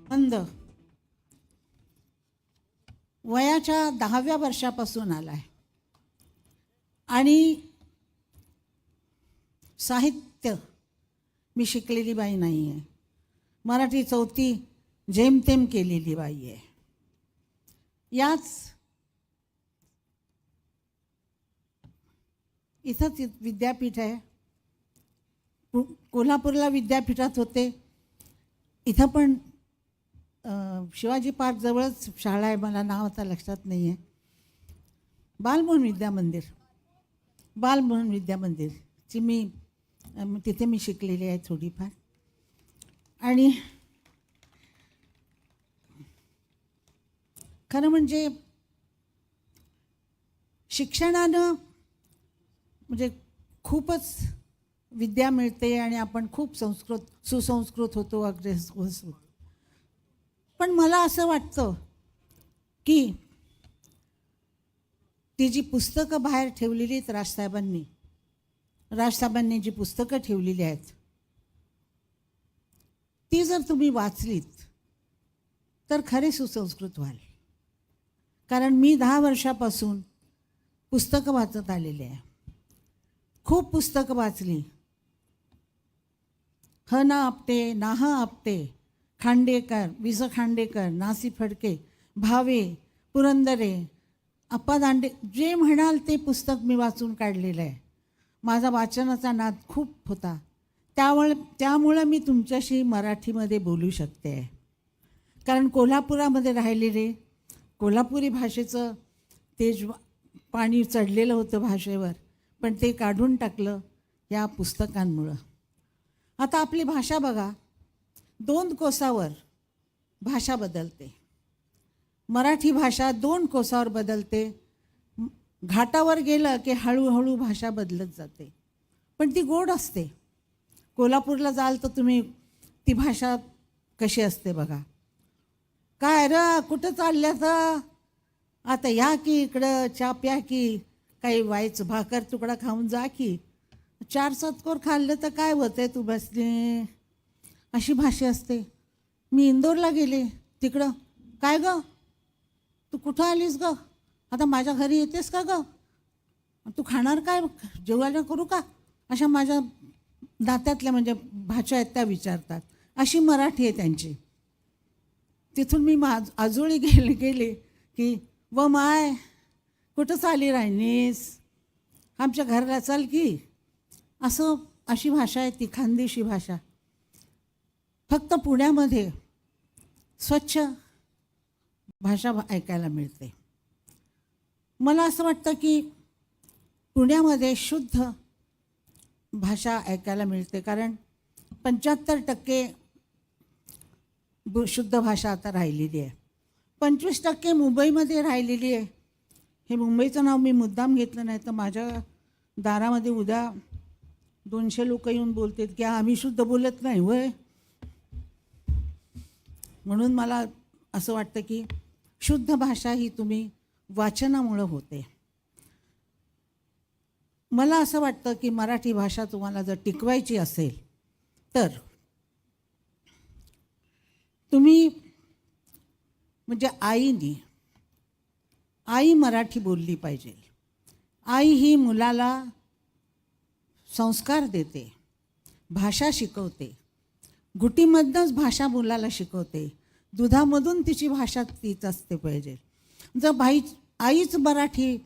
अंध वयाच्या 10व्या वर्षापासून आलाय आणि साहित्य मी शिकलेली बाई नाही आहे. मराठी 4थी जेमतेम केलेली बाई आहे. याच इथंच विद्यापीठ आहे. कोल्हापूरला विद्यापीठात होते. इथं पण शिवाजी पार्क जवळच शाळा आहे, मला नाव आता लक्षात नाही आहे. बालमोहन विद्या मंदिरची तिथे मी शिकलेली आहे थोडीफार. आणि खरं म्हणजे शिक्षणानं म्हणजे खूपच विद्या मिळते आणि आपण खूप सुसंस्कृत होतो, अग्रेस. पण मला असं वाटतं की ती जी पुस्तकं बाहेर ठेवलेली आहेत राजसाहेबांनी जी पुस्तकं ठेवलेली आहेत ती जर तुम्ही वाचलीत तर खरे सुसंस्कृत व्हाल. कारण मी 10 वर्षापासून पुस्तकं वाचत आलेले आहे. खूप पुस्तकं वाचली. ह ना आपटे, नाह आपटे, खांडेकर, वि. स. खांडेकर, नासी फडके, भावे, पुरंदरे, अप्पा दांडे, जे म्हणाल ते पुस्तक मी वाचून काढलेलं आहे. माझा वाचनाचा नाद खूप होता. त्यामुळे मी तुमच्याशी मराठीमध्ये बोलू शकते आहे. कारण कोल्हापुरामध्ये राहिलेले कोल्हापुरी भाषेचं तेज पाणी चढलेलं होतं भाषेवर, पण ते काढून टाकलं या पुस्तकांमुळं. आता आपली भाषा बघा, 2 कोसावर भाषा बदलते. मराठी भाषा 2 कोसावर बदलते. घाटावर गेलं की हळूहळू भाषा बदलत जाते, पण ती गोड असते. कोल्हापूरला जाल तर तुम्ही ती भाषा कशी असते बघा. काय र कुठं चालल्या तर आता या की इकडं चहा प्या की, काही व्हायचं भाकर तुकडा खाऊन जा की, 4-7 कोर खाल्लं तर काय होतंय तू बसले, अशी भाषा असते. मी इंदोरला गेले, तिकडं काय ग तू कुठं आलीस ग, आता माझ्या घरी येतेस का ग, तू खाणार काय, जेवायला करू का, अशा माझ्या नात्यातल्या म्हणजे भाषा आहेत त्या विचारतात. अशी मराठी आहे त्यांची. तिथून मी आजोळी गेले की व माय कुठं चाली राहिनीस, आमच्या घराला चल की, अशी भाषा आहे ती खानदेशी भाषा. फक्त पुण्यामध्ये स्वच्छ भाषा ऐकायला मिळते. मला असं वाटतं की पुण्यामध्ये शुद्ध भाषा ऐकायला मिळते, कारण 75% शुद्ध भाषा आता राहिलेली आहे. 25% मुंबईमध्ये राहिलेली आहे. हे मुंबईचं नाव मी मुद्दाम घेतलं नाही तर माझ्या दारामध्ये उद्या 200 लोक येऊन बोलतात की आम्ही शुद्ध बोलत नाही होय. म्हणून मला असं वाटतं की शुद्ध भाषा ही तुम्ही वाचनामुळं होते. मला असं वाटतं की मराठी भाषा तुम्हाला जर टिकवायची असेल तर तुम्ही म्हणजे आई मराठी बोलली पाहिजे. आई ही मुलाला संस्कार देते, भाषा शिकवते. घुटीमधनंच भाषा मुलाला शिकवते. दुधामधून तिची भाषा तीच असते पाहिजे. जर आईच मराठी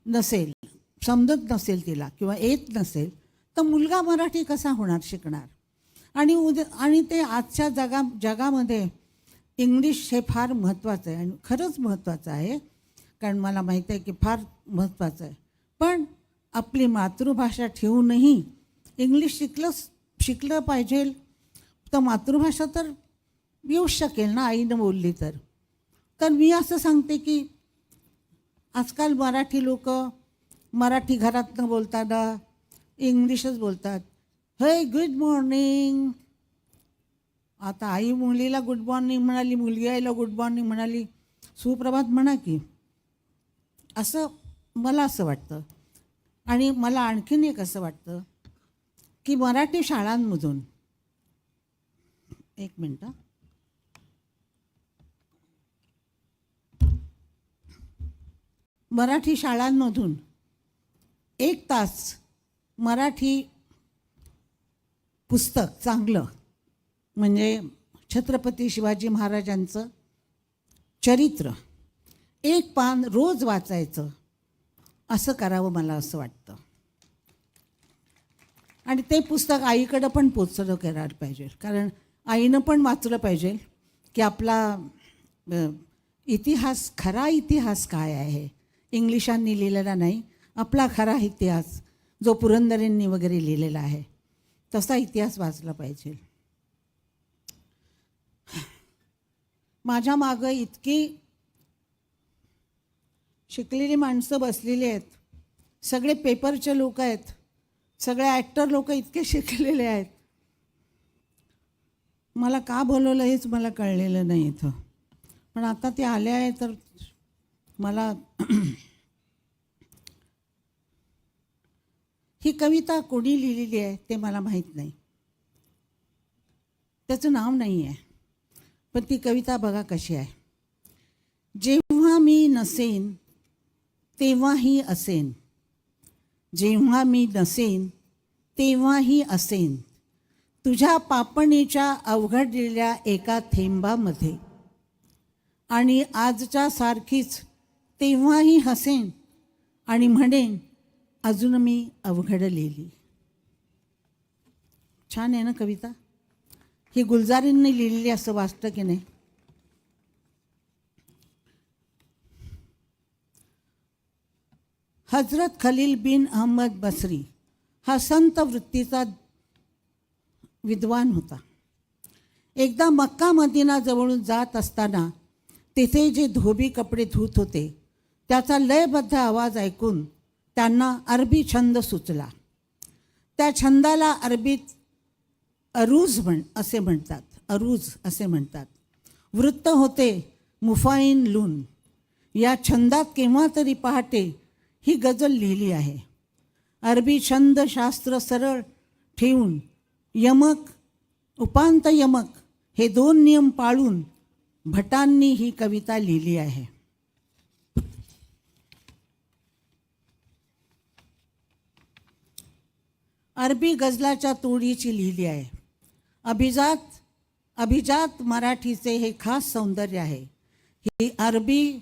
नसेल, समजत नसेल तिला किंवा येत नसेल तर मुलगा मराठी कसा होणार, शिकणार. आणि ते आजच्या जगामध्ये इंग्लिश हे फार महत्त्वाचं आहे आणि खरंच महत्त्वाचं आहे, कारण मला माहीत आहे की फार महत्त्वाचं आहे. पण आपली मातृभाषा ठेवूनही इंग्लिश शिकलं पाहिजे, तर मातृभाषा तर येऊच शकेल ना आईनं बोलली तर. मी असं सांगते की आजकाल मराठी लोक मराठी घरात न बोलताना इंग्लिशच बोलतात. हे गुड मॉर्निंग, आता आई मुलीला गुड मॉर्निंग म्हणाली, मुलगी आईला गुड मॉर्निंग म्हणाली, सुप्रभात म्हणा की, असं मला असं वाटतं. आणि मला आणखीन एक असं वाटतं की मराठी शाळांमधून, एक मिनटं, मराठी शाळांमधून 1 तास मराठी पुस्तक चांगलं म्हणजे छत्रपती शिवाजी महाराजांचं चरित्र 1 पान रोज वाचायचं असं करावं मला असं वाटतं. आणि ते पुस्तक आईकडं पण पोचलं करायला पाहिजे, कारण आईनं पण वाचलं पाहिजे की आपला इतिहास, खरा इतिहास काय आहे, इंग्लिशांनी लिहिलेला नाही, आपला खरा इतिहास जो पुरंदरेंनी वगैरे लिहिलेला आहे तसा इतिहास वाचला पाहिजे. माझ्या मागं इतकी शिकलेली माणसं बसलेली आहेत, सगळे पेपरचे लोक आहेत, सगळे ॲक्टर लोक इतके शिकलेले आहेत. मला का बोलवलं हेच मला कळलेलं नाही इथं, पण आता ते आले आहे तर मला ही कविता कोणी लिहिलेली आहे ते मला माहीत नाही, त्याचं नाव नाही आहे, पण ती कविता बघा कशी आहे. जेव्हा मी नसेन तेव्हाही असेन, जेव्हा मी नसेन तेव्हाही असेन, तुझ्या पापणीच्या अवघडलेल्या एका थेंबामध्ये, आणि आजच्या सारखीच तेव्हाही हसेन आणि म्हणेन अजून मी अवघडलेली. छान आहे ना कविता? ही गुलजारींनी लिहिलेली असं वाटतं की नाही? हजरत खलील बिन अहमद बसरी हा संत वृत्तीचा विद्वान होता. एकदा मक्का मदिना जवळून जात असताना तिथे जे धोबी कपडे धुत होते त्याचा लयबद्ध आवाज ऐकून त्यांना अरबी छंद सुचला. त्या छंदाला अरबीत अरूज असे म्हणतात. वृत्त होते मुफाईन लून. या छंदात केव्हा तरी पहाटे ही गजल लिहिली आहे. अरबी छंदशास्त्र सरळ ठेवून यमक उपांत यमक हे 2 नियम पाळून भटांनी ही कविता लिहिली आहे. अरबी गजलाच्या तोडीची लिहिली आहे. अभिजात मराठीचे हे खास सौंदर्य आहे. ही अरबी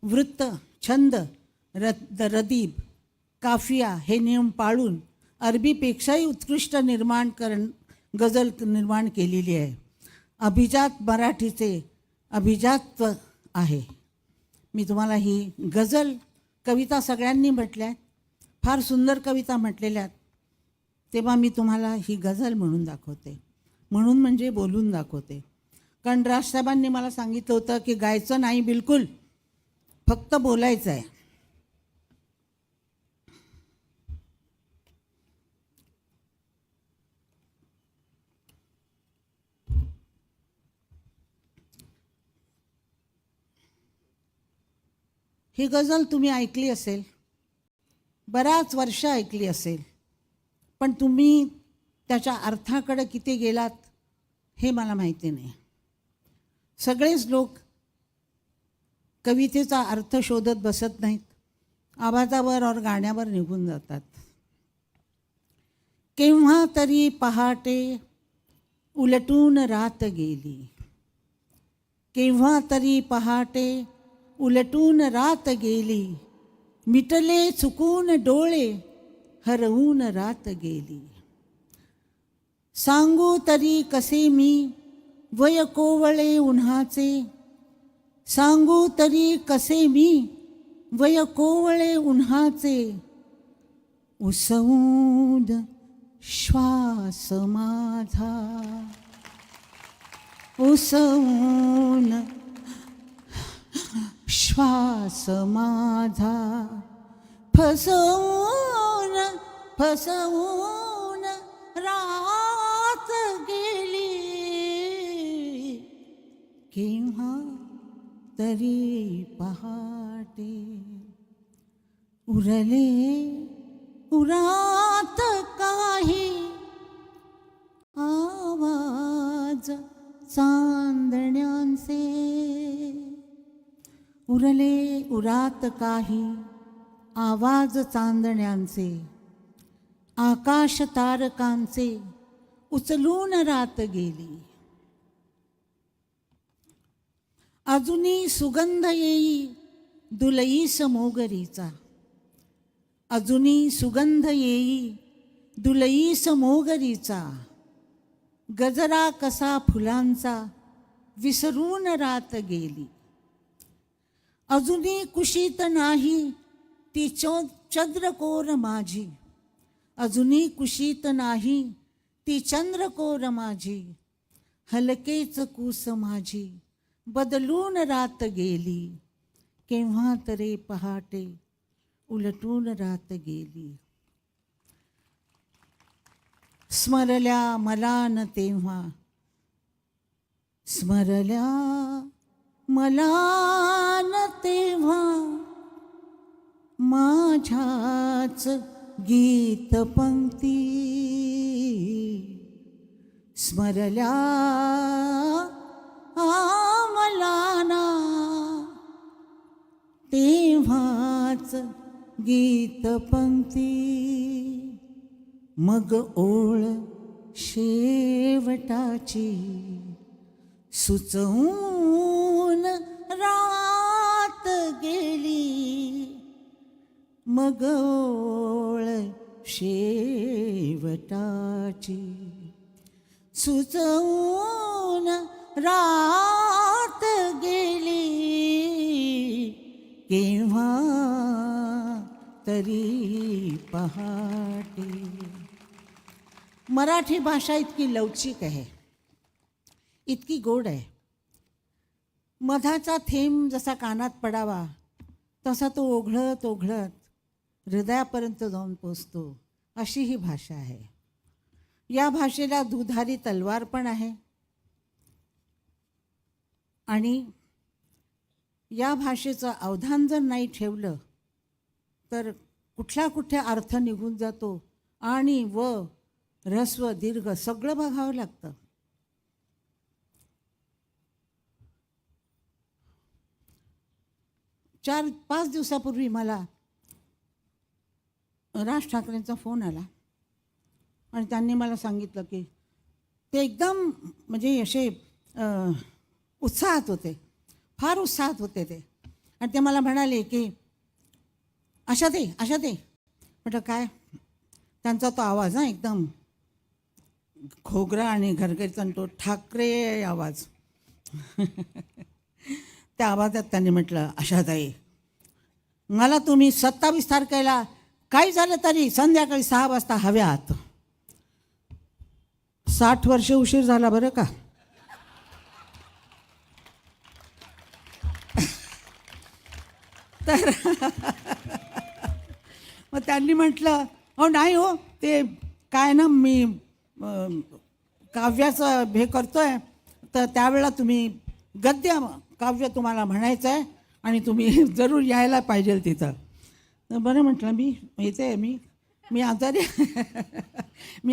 वृत्त, छंद, रदीब, काफिया हे नियम पाळून अरबीपेक्षाही उत्कृष्ट गजल निर्माण केलेली आहे. अभिजात मराठीचे अभिजात्व आहे. मी तुम्हाला ही गजल कविता सगळ्यांनी म्हटल्या, फार सुंदर कविता म्हटलेल्या, तेव्हा मी तुम्हाला ही गझल म्हणून दाखवते. म्हणून म्हणजे बोलून दाखवते, कारण राजसाहेबांनी मला सांगितलं होतं की गायचं नाही बिलकुल, फक्त बोलायचं आहे. ही गझल तुम्ही ऐकली असेल, बऱ्याच वर्ष ऐकली असेल, पण तुम्ही त्याच्या अर्थाकडे किती गेलात हे मला माहिती नाही. सगळेच लोक कवितेचा अर्थ शोधत बसत नाहीत, आवाजावर और गाण्यावर निघून जातात. केव्हा तरी पहाटे उलटून रात गेली, केव्हा तरी पहाटे उलटून रात गेली, मिटले चुकून डोळे हरवून रात गेली. सांगू तरी कसे मी वय कोवळे उन्हाचे, सांगू तरी कसे मी वय कोवळे उन्हाचे, उसवून श्वास माझा, उसवून श्वास माझा, फसवून फसवून रात गेली, केव्हा तरी पहाटे उरले उरात काही आवाज चांदण्यांचे, उरले उरात काही आवाज चांदण्यांचे, आकाश तारकांचे उचलून रात गेली. अजूनी सुगंध येई दुलईस मोगरीचा, अजूनी सुगंध येई दुलईस मोगरीचा, गजरा कसा फुलांचा विसरून रात गेली. अजूनी कुशीत नाही ती चंद्रकोर माझी, अजूनी कुशीत नाही ती चंद्रकोर माझी, हलकेच कूस माझी बदलून रात गेली. केव्हा तरी पहाटे उलटून रात गेली. स्मरल्या मला न तेव्हा, स्मरल्या मला न तेव्हा, माझ्याच गीत पंक्ती स्मरल्या मला ना तेव्हाच गीत पंक्ती. मग ओळ शेवटाची सुचवून रात गेली. मग ओळ शेवटाची सुचवून रात गेली. केव्हा तरी पहाटे. मराठी भाषा इतकी लवचिक आहे, इतकी गोड आहे. मधाचा थेंब जसा कानात पडावा तसा तो ओघळत ओघळत हृदयापर्यंत जाऊन पोचतो, अशी ही भाषा आहे. या भाषेला दुधारी तलवार पण आहे आणि या भाषेचं अवधान जर नाही ठेवलं तर कुठला कुठे अर्थ निघून जातो आणि व ऱ्हस्व दीर्घ सगळं बघावं लागतं. चार पाच दिवसापूर्वी मला राज ठाकरेंचा फोन आला आणि त्यांनी मला सांगितलं की ते एकदम म्हणजे असे उत्साहात होते, फार उत्साहात होते ते. आणि ते मला म्हणाले की आशात आहे. म्हटलं काय? त्यांचा तो आवाज ना एकदम खोगरा आणि घरघरीचा तो ठाकरे आवाज. त्या आवाजात त्यांनी म्हटलं, आशाताई मला तुम्ही 27 तारखेला काही झालं तरी संध्याकाळी 6 वाजता हव्यात. 60 वर्ष उशीर झाला बरं का. तर मग त्यांनी म्हटलं हो नाही हो, ते काय ना मी काव्याचं हे करतोय तर त्यावेळेला तुम्ही गद्य काव्य तुम्हाला म्हणायचं आहे आणि तुम्ही जरूर यायला पाहिजे तिथं. बरं म्हटलं मी येते. मी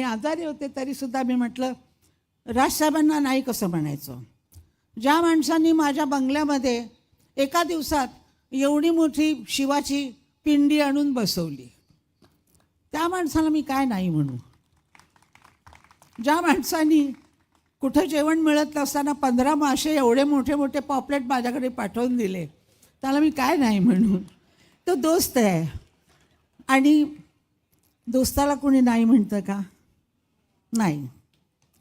आजारी होते तरीसुद्धा मी म्हटलं राजसाहेबांना नाही कसं म्हणायचं. ज्या माणसांनी माझ्या बंगल्यामध्ये एका दिवसात एवढी मोठी शिवाची पिंडी आणून बसवली, त्या माणसाला मी काय नाही म्हणू. ज्या माणसांनी कुठं जेवण मिळत नसताना 15 मासे एवढे मोठे मोठे पॉपलेट माझ्याकडे पाठवून दिले, त्याला मी काय नाही म्हणू. तो दोस्त आहे आणि दोस्ताला कोणी नाही म्हणतं का? नाही.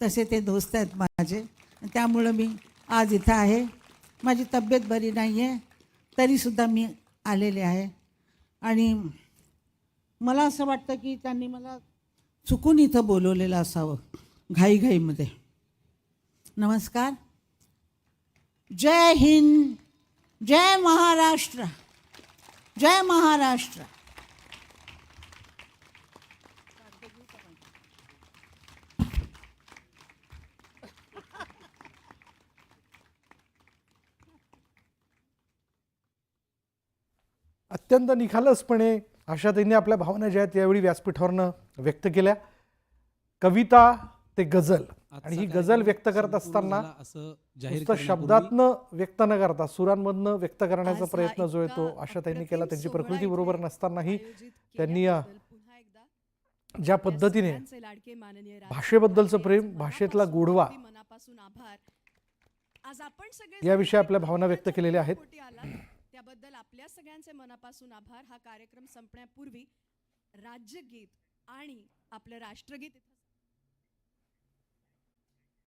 तसे ते दोस्त आहेत माझे. त्यामुळं मी आज इथं आहे. माझी तब्येत बरी नाही आहे तरीसुद्धा मी आलेले आहे. आणि मला असं वाटतं की त्यांनी मला चुकून इथं बोलवलेलं असावं घाईघाईमध्ये. नमस्कार. जय हिंद, जय महाराष्ट्र, जय महाराष्ट्र. अत्यंत निखालसपणे आशाताईंनी आपल्या भावना ज्या आहेत यावेळी व्यासपीठावरनं व्यक्त केल्या. कविता ते गझल आणि ही गझल व्यक्त करत असताना नुसतं शब्दातनं व्यक्त न करता सुरांमधनं व्यक्त करण्याचा प्रयत्न जो आहे तो आशाताईंनी केला. त्यांची प्रकृती बरोबर नसतानाही त्यांनी ज्या पद्धतीने भाषेबद्दलचं प्रेम, भाषेतला गोडवा याविषयी आपल्या भावना व्यक्त केलेल्या आहेत. त्याबद्दल आपल्या सगळ्यांचे मनापासून आभार. हा कार्यक्रम संपण्यापूर्वी राज्यगीत आणि आपलं राष्ट्रगीत